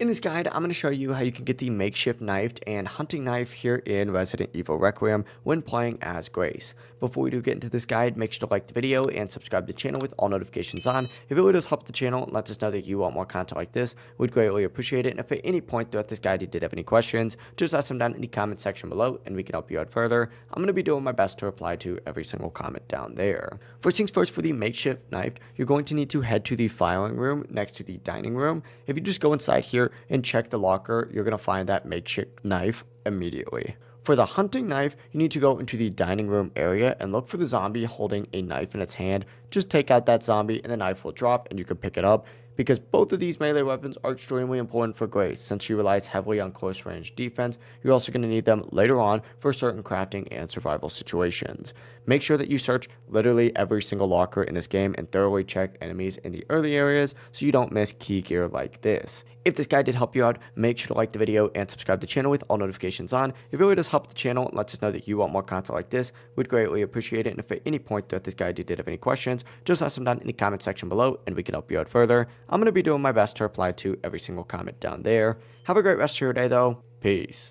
In this guide, I'm going to show you how you can get the makeshift knife and hunting knife here in Resident Evil Requiem when playing as Grace. Before we do get into this guide, make sure to like the video and subscribe to the channel with all notifications on. It really does help the channel and lets us know that you want more content like this. We'd greatly appreciate it. And if at any point throughout this guide you did have any questions, just ask them down in the comment section below and we can help you out further. I'm going to be doing my best to reply to every single comment down there. First things first, for the makeshift knife, you're going to need to head to the filing room next to the dining room. If you just go inside here and check the locker, you're going to find that makeshift knife immediately. For the hunting knife, you need to go into the dining room area and look for the zombie holding a knife in its hand. Just take out that zombie and the knife will drop and you can pick it up, because both of these melee weapons are extremely important for Grace. Since she relies heavily on close range defense, you're also going to need them later on for certain crafting and survival situations. Make sure that you search literally every single locker in this game and thoroughly check enemies in the early areas so you don't miss key gear like this. If this guide did help you out, make sure to like the video and subscribe to the channel with all notifications on. It really does help the channel and lets us know that you want more content like this. We'd greatly appreciate it. And if at any point throughout this guide you did have any questions, just ask them down in the comment section below and we can help you out further. I'm going to be doing my best to reply to every single comment down there. Have a great rest of your day though. Peace.